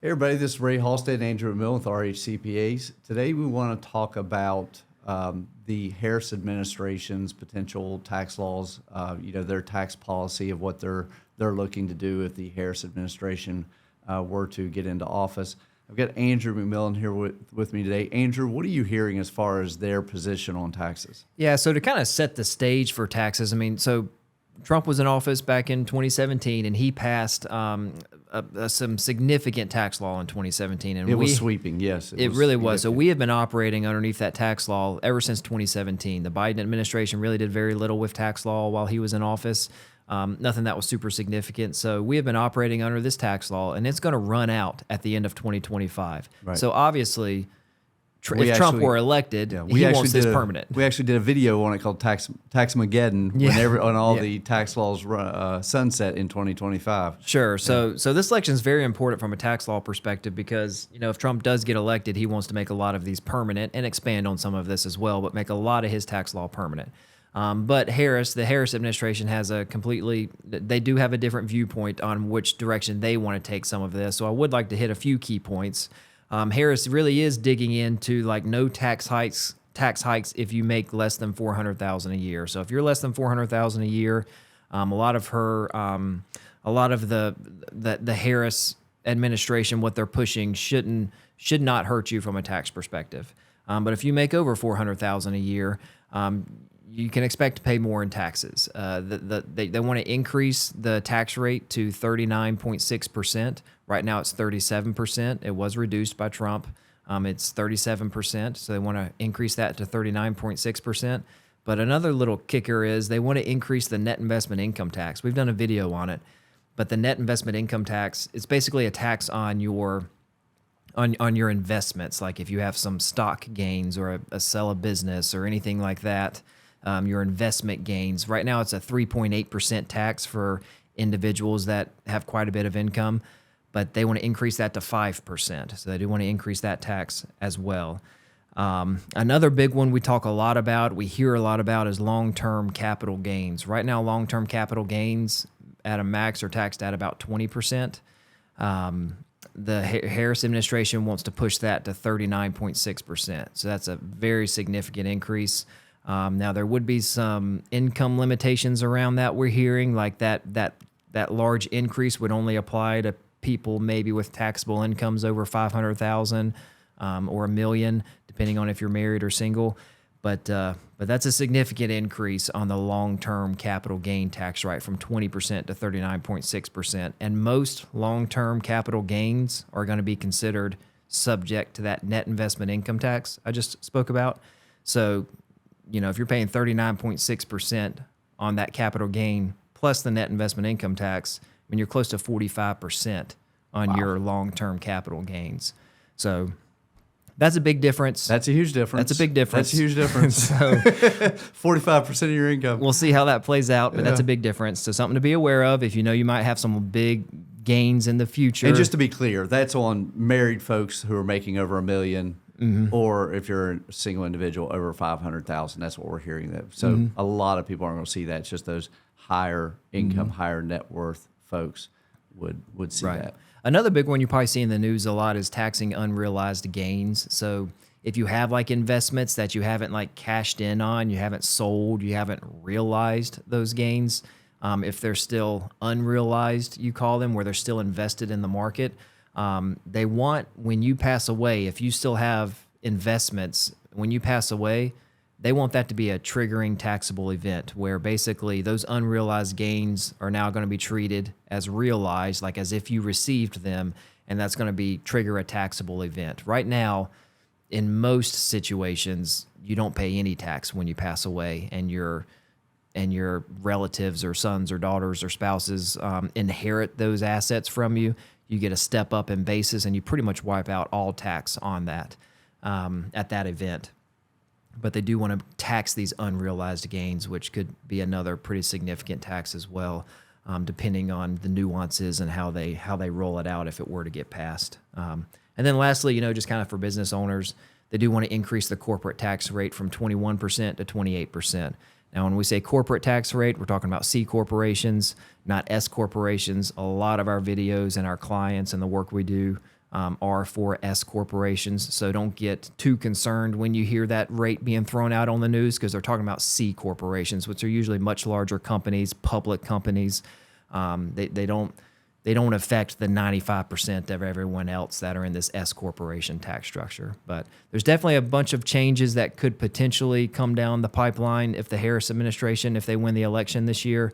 Hey everybody, this is Halstead and Andrew McMillan with REH CPAs. Today we want to talk about the Harris administration's potential tax laws, their tax policy of what they're looking to do if the Harris administration were to get into office. I've got Andrew McMillan here with me today. Andrew, what are you hearing as far as their position on taxes? Yeah, so to kind of set the stage for taxes, so Trump was in office back in 2017, and he passed some significant tax law in 2017. And it was sweeping, yes. It really was. So we have been operating underneath that tax law ever since 2017. The Biden administration really did very little with tax law while he was in office. Nothing that was super significant. So we have been operating under this tax law, and it's going to run out at the end of 2025. Right. So obviously, if Trump were elected, he wants this permanent. We actually did a video on it called Taxmageddon, when all the tax laws sunset in 2025. Sure. So this election is very important from a tax law perspective because, if Trump does get elected, he wants to make a lot of these permanent and expand on some of this as well, but make a lot of his tax law permanent. But the Harris administration has they do have a different viewpoint on which direction they want to take some of this. So I would like to hit a few key points. Harris really is digging into no tax hikes if you make less than $400,000 a year. So if you're less than $400,000 a year, a lot of the Harris administration, what they're pushing should not hurt you from a tax perspective. But if you make over $400,000 a year, you can expect to pay more in taxes. They want to increase the tax rate to 39.6%. Right now it's 37%. It was reduced by Trump. It's 37%. So they want to increase that to 39.6%. But another little kicker is they want to increase the net investment income tax. We've done a video on it. But the net investment income tax, it's basically a tax on your investments. Like if you have some stock gains or a sell a business or anything like that, your investment gains. Right now it's a 3.8% tax for individuals that have quite a bit of income, but they want to increase that to 5%. So they do want to increase that tax as well. Another big one we hear a lot about is long-term capital gains. Right now, long-term capital gains at a max are taxed at about 20%. The Harris administration wants to push that to 39.6%. So that's a very significant increase. Now there would be some income limitations around that we're hearing, like that large increase would only apply to people maybe with taxable incomes over $500,000 or $1 million, depending on if you're married or single. But that's a significant increase on the long-term capital gain tax rate from 20% to 39.6%. And most long-term capital gains are going to be considered subject to that net investment income tax I just spoke about. So, if you're paying 39.6% on that capital gain plus the net investment income tax, you're close to 45% on your long-term capital gains. So that's a big difference. That's a huge difference. That's a big difference. That's a huge difference. So 45% of your income. We'll see how that plays out, but that's a big difference. So something to be aware of if you might have some big gains in the future. And just to be clear, that's on married folks who are making over $1 million. Mm-hmm. Or if you're a single individual over 500,000, that's what we're hearing. So a lot of people aren't going to see that. It's just those higher income, higher net worth folks would see that. Another big one you probably see in the news a lot is taxing unrealized gains. So if you have investments that you haven't cashed in on, you haven't sold, you haven't realized those gains, if they're still unrealized, you call them, where they're still invested in the market. They want, when you pass away, if you still have investments, when you pass away, they want that to be a triggering taxable event where basically those unrealized gains are now going to be treated as realized, like as if you received them, and that's going to trigger a taxable event. Right now, in most situations, you don't pay any tax when you pass away, and your relatives or sons or daughters or spouses inherit those assets from you. You get a step up in basis, and you pretty much wipe out all tax on that at that event. But they do want to tax these unrealized gains, which could be another pretty significant tax as well, depending on the nuances and how they roll it out if it were to get passed. And then lastly, just kind of for business owners, they do want to increase the corporate tax rate from 21% to 28%. Now, when we say corporate tax rate, we're talking about C corporations, not S corporations. A lot of our videos and our clients and the work we do are for S corporations. So don't get too concerned when you hear that rate being thrown out on the news, because they're talking about C corporations, which are usually much larger companies, public companies. They don't affect the 95% of everyone else that are in this S corporation tax structure. But there's definitely a bunch of changes that could potentially come down the pipeline if the Harris administration, if they win the election this year.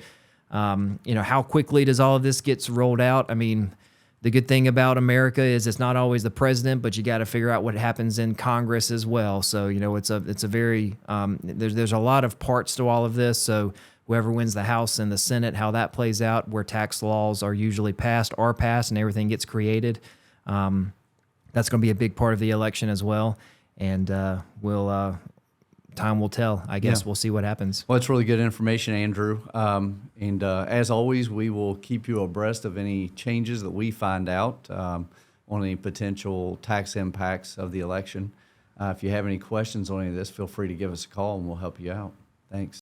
How quickly does all of this gets rolled out? I mean, the good thing about America is it's not always the president, but you got to figure out what happens in Congress as well. So, it's a very, there's a lot of parts to all of this. So whoever wins the House and the Senate, how that plays out, where tax laws are usually passed, and everything gets created. That's going to be a big part of the election as well. And time will tell. I guess we'll see what happens. Well, it's really good information, Andrew. And as always, we will keep you abreast of any changes that we find out on any potential tax impacts of the election. If you have any questions on any of this, feel free to give us a call and we'll help you out. Thanks.